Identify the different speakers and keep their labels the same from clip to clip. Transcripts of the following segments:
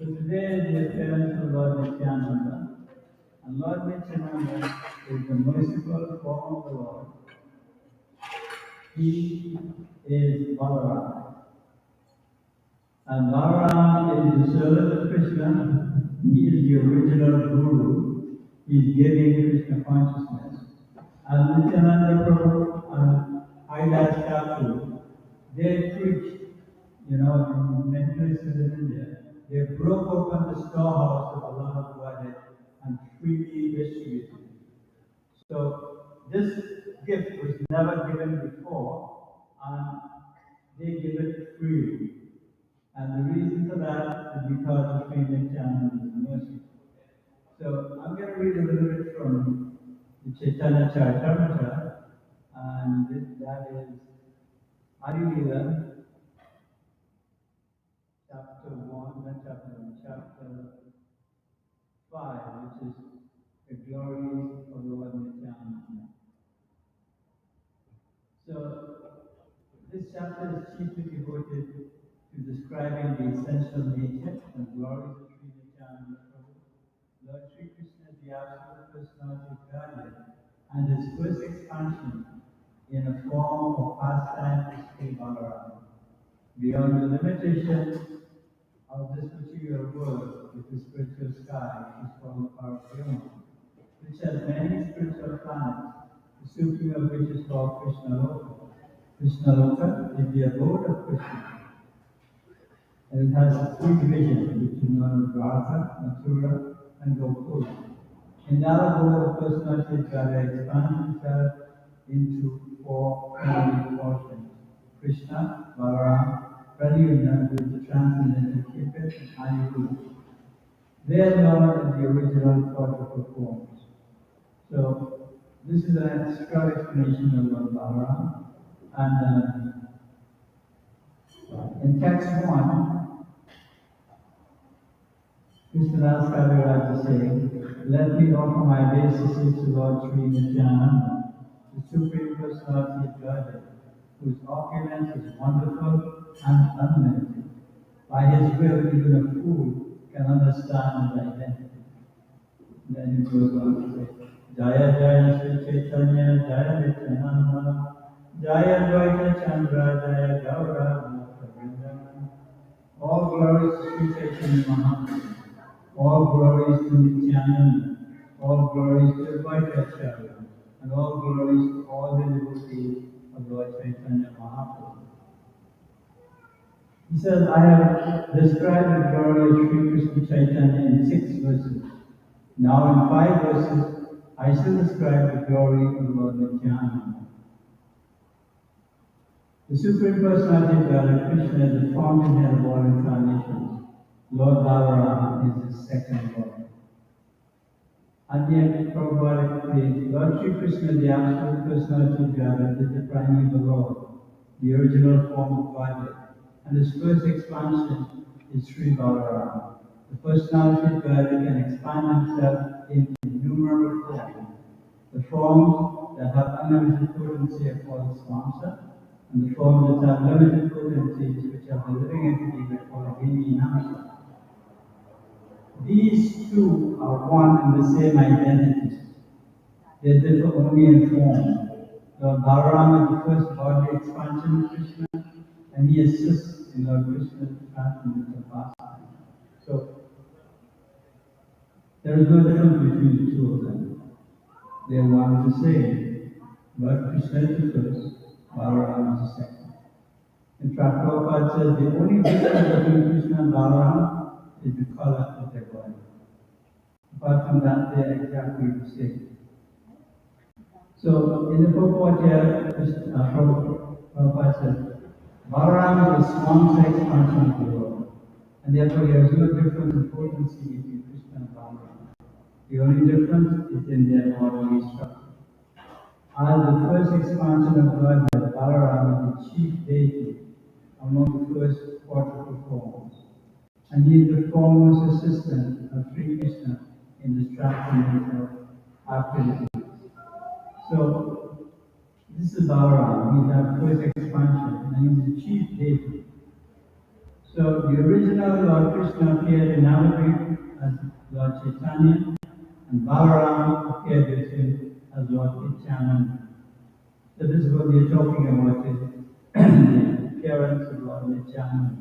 Speaker 1: So today is the appearance of Lord Nityananda. And Lord Nityananda is the merciful form of the Lord. He is Balaram. And Balaram is the servant of Krishna. He is the original Guru. He is giving Krishna consciousness. And Nityananda Prabhu and Haidas Thakur, they preach, in many places in India. They broke open the storehouse of Allah Godhead and freely distributed it. So this gift was never given before, and they give it freely. And the reason for that is because of Sri Nityananda's mercy. So I'm going to read a little bit from the Chaitanya Charitamrita, and that is Adi Leela, chapter 1, not chapter 1, chapter 5, which is the glories of Lord Nityananda. So, this chapter is chiefly devoted to describing the essential nature and glories of Sri Nityananda Prabhu, Lord Sri Krishna, the absolute personality of Godhead, and his first expansion in a form of pastime is Sri Balaram. Beyond the limitations of this material world with the spiritual sky, which is called Parabrahma, which has many spiritual planets, the supreme of which is called Krishna Loka. Krishna Loka is the abode of Krishna, and it has three divisions, which is known as Radha, Mathura, and Gokula. In that abode, the personality of God expands itself into four primary portions: Krishna, Balaram, Pradyumna, who is the transcendental Cupid, and Aniruddha. They are known as the original quadruple forms. So, this is an extra explanation of Lord Balaram. And in text 1, Krishnadas Kaviraj is saying, "Let me offer my obeisances to Lord Sri Nityananda, the Supreme Personality of Godhead, whose opulence is wonderful and unlimited. By his will, even a fool can understand his identity." Then he goes on to say, "Jaya Jaya Sri Chaitanya, Jaya Nityananda, Jaya Dvaita Chandra, Jaya Gaura Bhakta Vrinda." All glories to Sri Chaitanya Mahaprabhu, all glories to Nityananda, all glories to Advaita, and all glories to all the devotees of Lord Chaitanya Mahaprabhu. He says, "I have described the glory of Sri Krishna Chaitanya in 6 verses. Now in 5 verses, I shall describe the glory of Lord Nityananda." The Supreme Personality of God, Krishna, is the fountainhead of all incarnations. Lord Balaram is the second Lord. And yet, Prabhupada says, Lord Sri Krishna, the absolute personality of God, is the primeval Lord, the original form of Godhead. And his first expansion is Sri Balaram. The personality of God can expand himself in innumerable forms. The forms that have unlimited potency are called Swamsa, and the forms that have limited potencies, which are the living entities, are called Namasa. These two are one and the same identity. They differ only in form. Lord Balaram is the first bodily expansion of Krishna, and he assists in Lord Krishna's transcendental pastime. So, there is no difference between the two of them. They are one and the same. But Krishna is the first, Balaram is the second. In fact, Prabhupada says the only difference between Krishna and Balaram is the color of their body. Apart from that, they are exactly the same. So, in the purport here, Prabhupada says, Balaram is the Swamsa expansion of the world, and therefore there is no difference in potency between Krishna and Balaram. The only difference is in their bodily structure. As the first expansion of Godhead, Balaram is the chief deity among the first quadruple forms, and he is the foremost assistant of Sri Krishna in the transcendental activities. So, this is Balaram. He's our first expansion, and he's the chief deity. So, the original Lord Krishna appeared in Navadvip as Lord Chaitanya, and Balaram appeared with him as Lord Nityananda. So, this is what we are talking about, is the appearance of Lord Nityananda.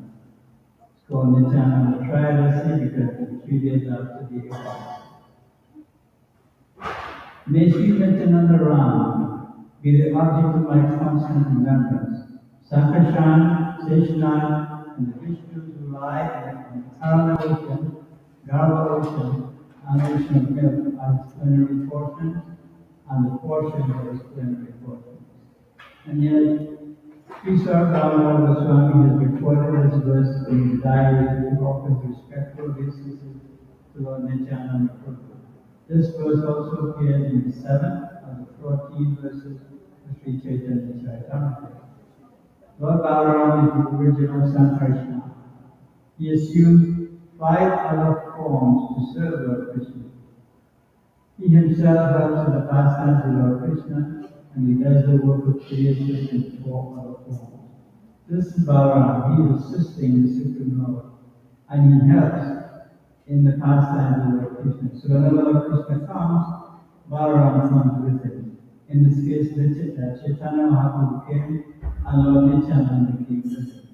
Speaker 1: It's called Nityananda Trayodasi because it's 3 days after the Ekadasi. May Sri Nityananda Ram be the object of my constant remembrance. Sankashan, Seshnan, and the Vishnus who lie in the Karana ocean, Garva ocean, and ocean of milk are his plenary portions, and the portion of his plenary portions. And yet, Sri Sarvadhamma Goswami has recorded this verse in his diary who offers respectful obeisances to Lord Nityananda Prabhu. This verse also appears in the 7th of the 14 verses of Sri Chaitanya Charitamrita. Lord Balaram is the original Sankarsana. He assumed 5 other forms to serve Lord Krishna. He himself helps in the pastimes of Lord Krishna, and he does the work of creation in 4 other forms. This is Balaram. He is assisting the Supreme Lord, and he helps in the pastimes of Lord Krishna. So whenever Lord Krishna comes, Balaram comes with him. In this case, Chaitanya Mahaprabhu came, and Lord Nityananda came with him.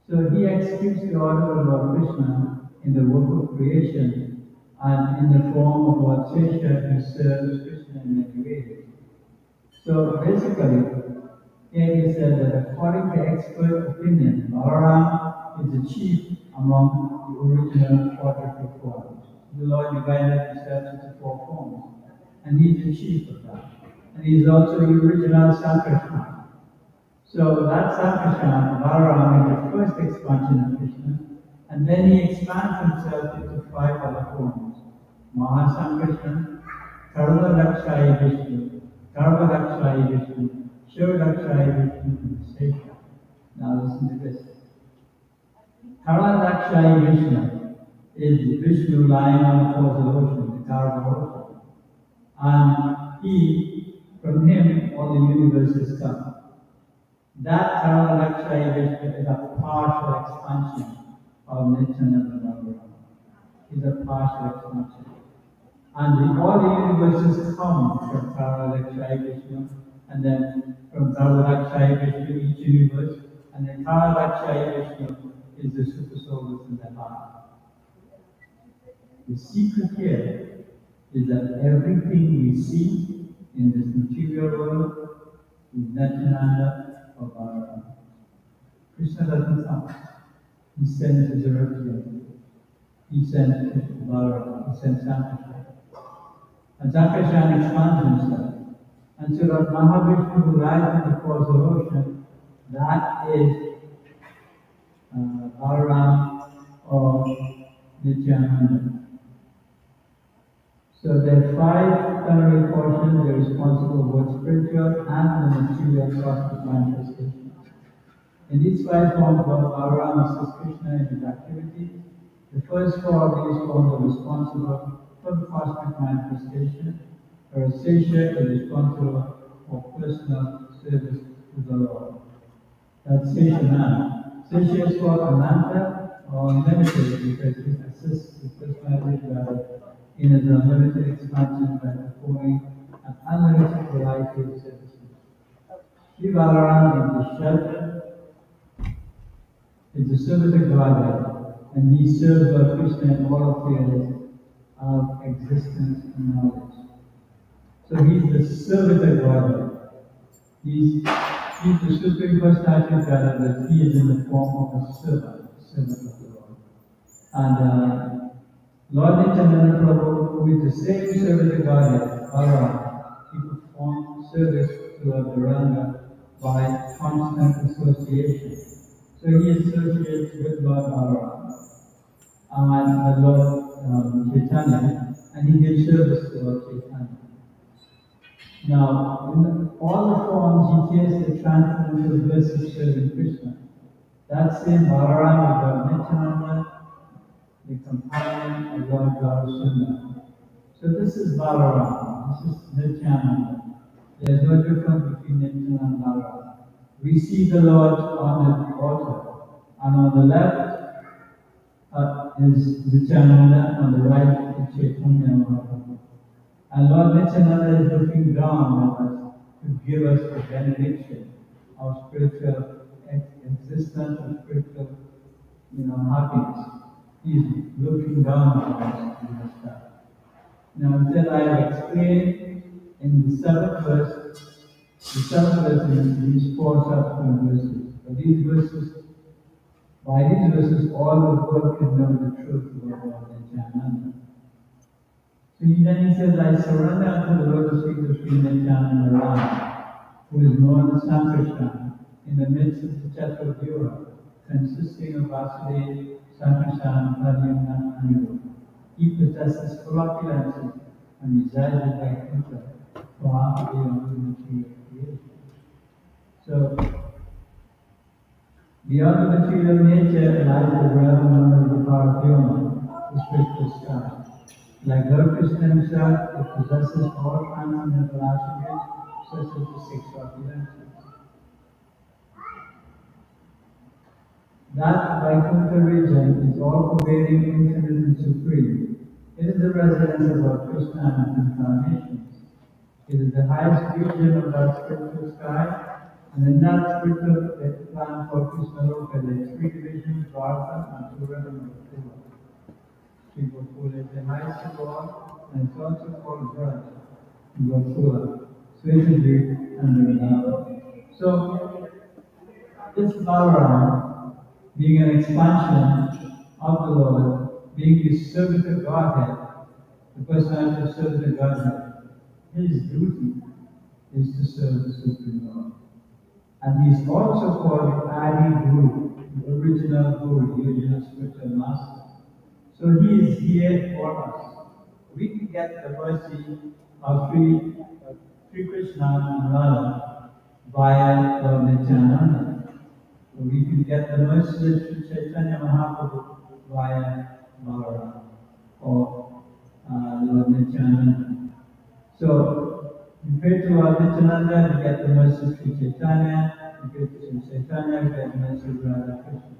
Speaker 1: So he executes the order of Lord Krishna in the work of creation, and in the form of Lord Sesha, he serves Krishna in many ways. So basically, here he said that according to expert opinion, Balaram is the chief among the original 44 forms. The Lord divided himself into 4 forms, and he's the chief of that. And he's also the original Sankarshan. So that Sankarshan, Balaram, is the first expansion of Krishna, and then he expands himself into 5 other forms. Mahasankarshan, Karma Vishnu, Karma Vishnu, Shiva Vishnu, and Sesha. Now listen to this. Karma Vishnu is Vishnu lying on the causal ocean, the Karma ocean. And from him, all the universes come. That Karma Vishnu is a partial expansion of Nityananda. Is a partial expansion. And all the universes come from Karma Vishnu, and then from Karma Vishnu, each universe, and then Karma Vishnu is the super soul within the heart. The secret here is that everything we see in this material world is Nityananda or Balaram. Krishna doesn't come. He sends his representative. He sends Balaram. He sends Sankarshan. And Sankarshan expands himself. And so that Mahavishnu who lies in the causal ocean, that is Balaram or Nityananda. So there are 5 plenary portions. They're responsible for both spiritual and the material cosmic manifestation. In these 5 forms, Balaram assists Krishna in his activities. The first 4 of these forms are responsible for the cosmic manifestation, whereas Sesha is responsible for personal service to the Lord. That's Sesha now. Sesha is called Ananta or unlimited because it assists the personality of in his unlimited expansion by performing an unlimited variety of services. Sri Balaram is the shelter, is the servant of Godhead, and he serves Lord Krishna in all affairs of existence and knowledge. So he's the servant of Godhead. He's the Supreme Personality of Godhead, but he is in the form of a servant of the Lord. And Lord Nityananda Prabhu, who is the same servant of Godhead, Balaram, he performs service to Lord Nityananda by constant association. So he associates with Lord Balaram and Lord Chaitanya, and he gives service to Lord Chaitanya. Now, in all the forms, he takes the transcendental bliss of serving Krishna. That same Balaram is Lord Nityananda, the companion of Lord Gaurasunda. So this is Balaram, this is Nityananda. There is no difference between Nityananda and Balaram. We see the Lord on the altar, and on the left is Nityananda, on the right is Chaitanya Mahaprabhu. And Lord Nityananda is looking down on us to give us the benediction of spiritual existence, of spiritual happiness. He's looking down on us in this time. Now, until I have explained in the 7th verse, in these 4 subsequent verses. But by these verses, all the world can know the truth about Lord Nityananda. So then he says, I surrender unto the lotus feet of Sri Nityananda Rama, who is known as Sankarshan, in the midst of the Chaturvyuha, consisting of Vasudeva, Sankarshan, Pradyumna, and Aniruddha. He possesses full opulences and resides in Vaikuntha, far beyond the material creation. So, beyond the material nature lies the realm known as the Paradyuma, the spiritual sky. Like Lord Krishna himself, it possesses all transcendental attributes such as the 6 opulences. That Vaikuntha region is all pervading, infinite and supreme. It is the residence of Lord Krishna and incarnations. It is the highest region of that spiritual sky, and in that spiritual plan for Krishna Loka, there are three divisions: Dwarka, Mathura, and Gokula. Sri Gokula is the highest of all, and it's also called Braj, Gokula, Swetaji, and Vrindavan. So, this Balaram, being an expansion of the Lord, being the servant of Godhead, the personality of servant of Godhead, his duty is to serve the Supreme Lord. And he is also called the Adi Guru, the original Guru, the original spiritual master. So he is here for us. We can get the mercy of Sri Krishna and Radha via Lord Nityananda. So we can get the mercy of Sri Chaitanya Mahaprabhu via Balaram or Lord Nityananda. So you pray to Lord Nityananda, you get the mercy of Sri Chaitanya. You pray to Sri Chaitanya, you get the mercy of Radha Krishna.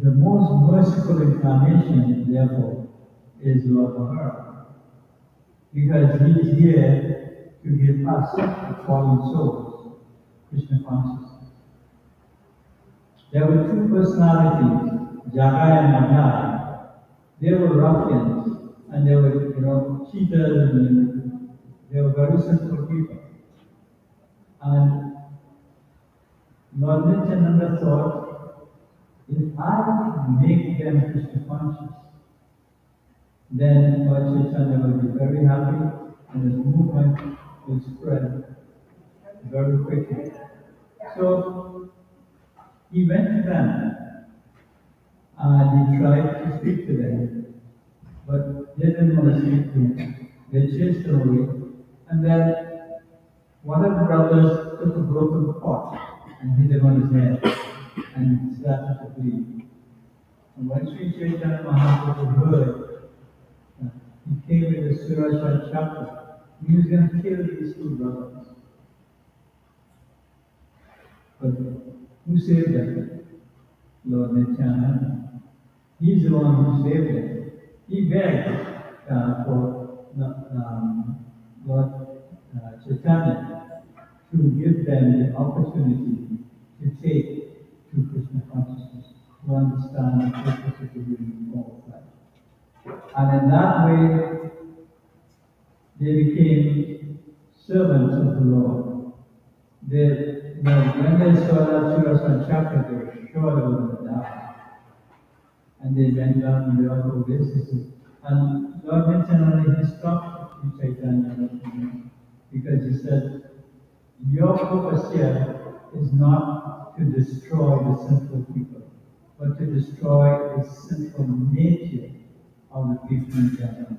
Speaker 1: The most merciful incarnation, therefore, is Lord Balaram, because he is here to give us, the fallen souls, Krishna consciousness. There were two personalities, Jagai and Madhai. They were ruffians, and they were, cheaters, and they were very sinful people. And Lord Nityananda thought, if I make them Krishna conscious, then Lord Chaitanya will be very happy, and his movement will spread very quickly. So he went to them, and he tried to speak to them, but they didn't want to speak to him. They chased him away, and then one of the brothers took a broken pot and hit him on his head, and started to bleed. And when Sri Chaitanya Mahaprabhu heard, he came with a Surasha chakra. He was going to kill these two brothers. But who saved them? Lord Nityananda. He's the one who saved them. He begged for Lord Chaitanya to give them the opportunity to take to Krishna consciousness, to understand the purpose of the living of life. And in that way, they became servants of the Lord. When they saw that Surasana chakra, they were sure they were going to die. And they went down in the auto basis. And Lord Nityananda, he stopped Sri Chaitanya because he said, your purpose here is not to destroy the sinful people, but to destroy the sinful nature of the people in general.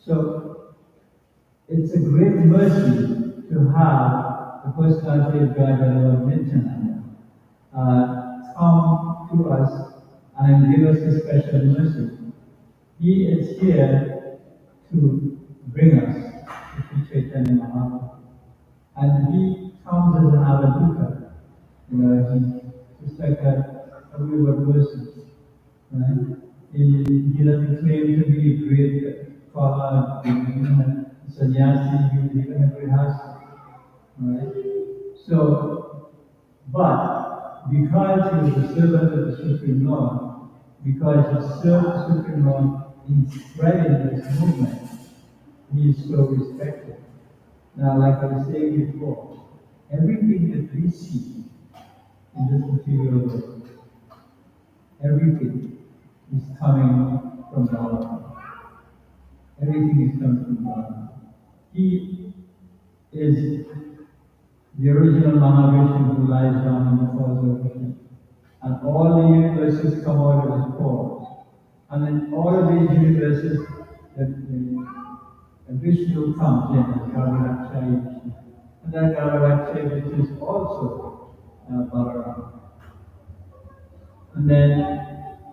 Speaker 1: So it's a great mercy to have the personality of God, Lord Nityananda, come to us and give us a special mercy. He is here to bring us to Sri Chaitanya Mahaprabhu. And he comes as an avaduta. He's just like a wayward person. Right? He doesn't claim to be a great scholar, a sannyasi, even a grihastha. Right? So, but because he is the servant of the Supreme Lord, because he served the Supreme Lord in spreading this movement, he is so respected. Now, like I was saying before, everything that we see in this material world, everything is coming from God. Everything is coming from God. He is the original Mahavishnu who lies down in the paws of Vishnu. And all the universes come out of his paws. And in all of these universes, Vishnu comes in as Gavarakshayi Vishnu. And that Gavarakshayi which is also Balaram. And then,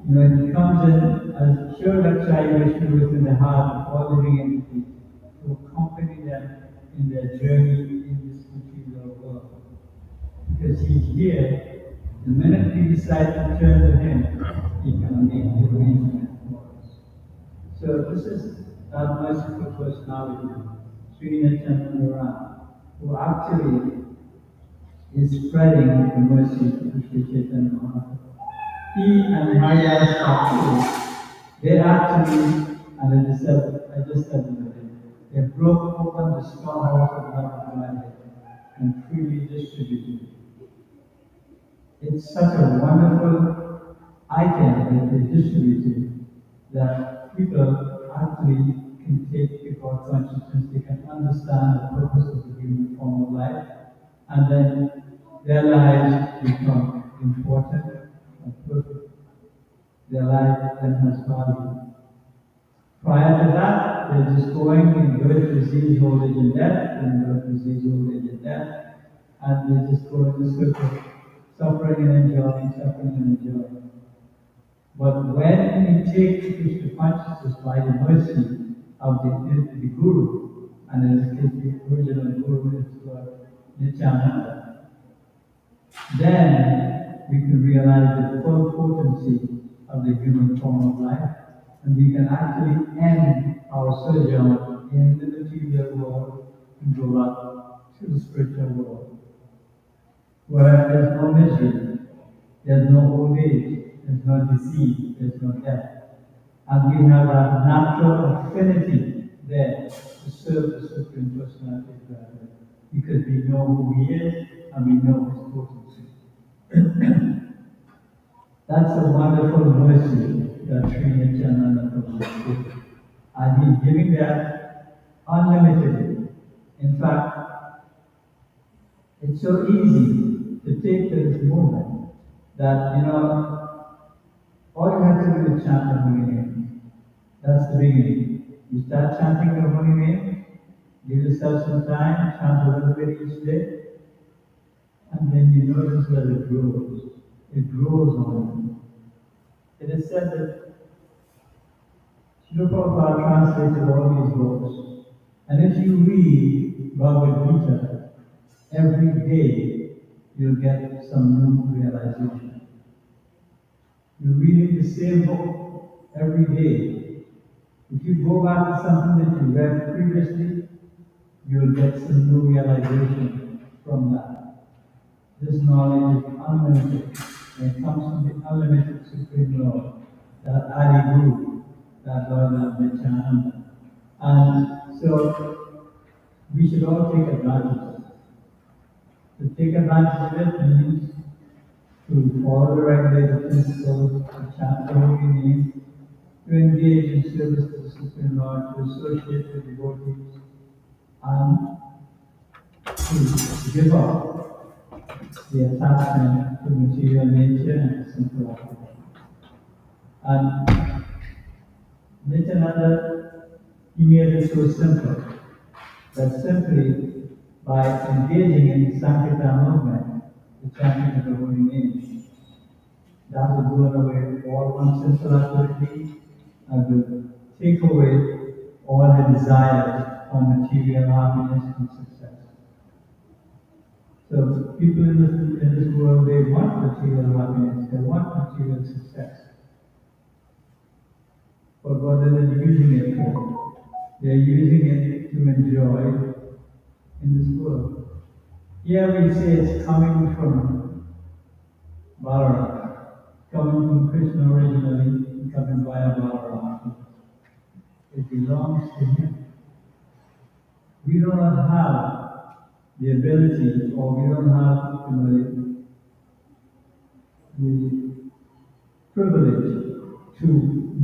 Speaker 1: he comes in as Shivarakshayi Vishnu within the heart of all living entities to accompany them in their journey in this material world. Because he's here The minute we decide to turn to Him, He can make the arrangement for us. So this is that merciful personality, Sri Nityananda, who actually is spreading the mercy of Sri Chaitanya Mahaprabhu. He and Haridas Thakur, they actually, and I just said the other day, they broke open the storehouse of Navadvaya and freely distributed it. It's such a wonderful item that they distributed that people actually can take before consciousness, they can understand the purpose of the human form of life, and then their lives become important and perfect. Their life then has value. Prior to that, they're just going in birth, disease, old age, and death, and birth, disease, old age, and death, and they just go in the circle, suffering and enjoying, suffering and enjoying. But when we take Krishna consciousness by the mercy of the Guru, and in this case the original Guru is Lord Nityananda, then we can realize the full potency of the human form of life, and we can actually end our sojourn in the material world and go up to the spiritual world, where there's no misery, there's no old age, there's no disease, there's no death. And we have a natural affinity there to serve the Supreme Personality of Godhead, because we know who He is and we know His potency. That's a wonderful mercy that Sri Nityananda Prabhu is giving. And He's giving that unlimitedly. In fact, it's so easy to take this movement that, all you have to do is chant the holy name. That's the beginning. You start chanting the holy name, give yourself some time, chant a little bit each day, and then you notice that it grows. It grows on you. It is said that Srila Prabhupada translated all these books, and if you read Bhagavad Gita every day, you'll get some new realization. You're reading the same book every day. If you go back to something that you read previously, you'll get some new realization from that. This knowledge is unlimited, and it comes from the unlimited Supreme Lord, that Adi Guru, that Lord Nityananda. And so, we should all take advantage of it. To take advantage of it means to follow the regulated principles, to chant the holy name, to engage in service to the Supreme Lord, to associate with devotees, and to give up the attachment to material nature and to simple activity. And Nityananda, he made it so simple that simply by engaging in the Sankirtan movement, the chanting of the holy name, that will do away all unsimple activity and will take away all the desires for material happiness and success. So people in this world, they want material happiness, they want material success. But what are they using it for? They're using it to enjoy in this world. Here we say it's coming from Balaram, coming from Krishna originally, and coming via Balaram. It belongs to Him. We do not have the ability, or we don't have the privilege to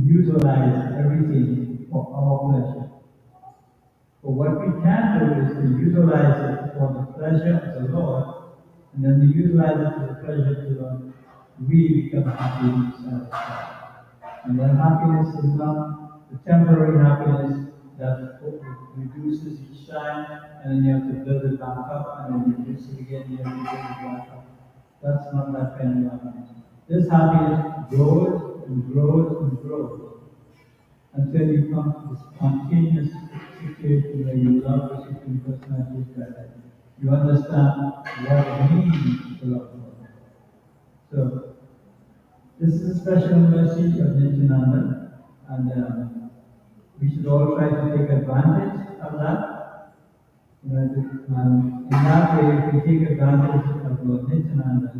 Speaker 1: utilize everything for our pleasure. But what we can do is to utilize it for the pleasure of the Lord, and then to utilize it for the pleasure of the Lord, we become happy and satisfied. And that happiness is not the temporary happiness that reduces each time, and then you have to build it back up, and then reduce it again, you have to build it back up. That's not that kind of happiness. This happiness grows and grows and grows until you come to this continuous situation where you love the Supreme Personality of Godhead. You understand what it means to love God. So this is a special mercy of Nityananda, and we should all try to take advantage of that. In that way, if we take advantage of Lord Nityananda,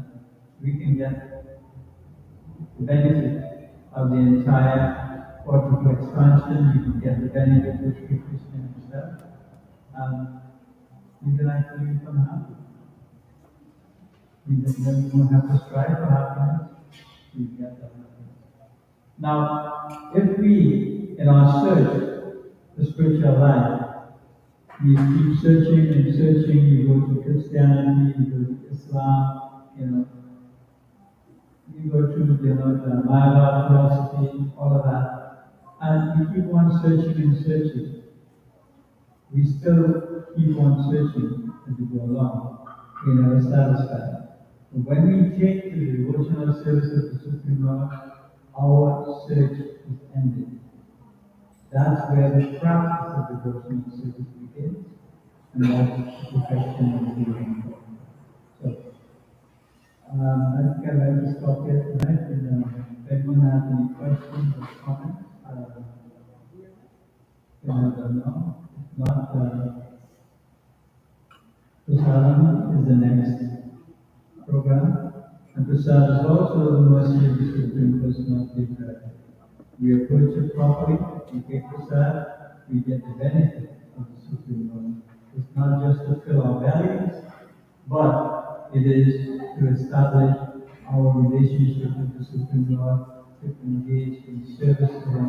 Speaker 1: we can get the benefit of the entire portable expansion. We can get the benefit of Sri Krishna himself. Would you like to become happy? We don't have to strive for happiness. We get that happiness. Now, if we, in our search for spiritual life, we keep searching and searching, you go to Christianity, you go to Islam, you go to the Mayavad philosophy, all of that, and we keep on searching and searching. We still keep on searching as we go along. We never satisfied. But when we take the devotional service of the Supreme Lord, our search is ended. That's where the practice of devotional service begins, and that's the perfection of the living. So, I think I'd like to stop here tonight. And if anyone has any questions or comments, let them know. If not, Prasadam is the next program. And Prasad is also the mercy of the Supreme Personality of Godhead. We approach it properly, we take Prasad, we get the benefit of the Supreme Lord. It's not just to fill our bellies, but it is to establish our relationship with the Supreme Lord, to engage in service to Him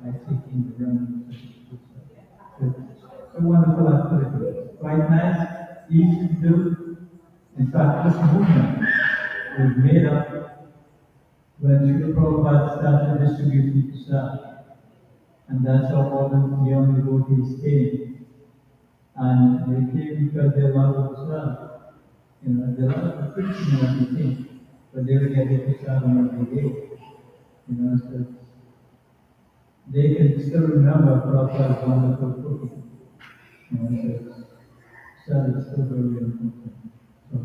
Speaker 1: by taking the remnants of His Prasad. It's a wonderful activity. Quite nice, easy to do. In fact, this movement was made up when Srila Prabhupada started distributing prasad. And that's how all the young devotees came. And they came because they loved prasad. They loved the preaching and everything, but they would get the prasad every day. So they can still remember Prabhupada's wonderful cooking. So it's still very important. So,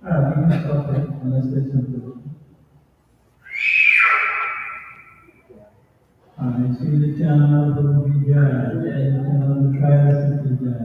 Speaker 1: alright, we can stop there unless there's something. Sri Nityananda Prabhu Ki Jai, Sri Nityananda Trial City Jai,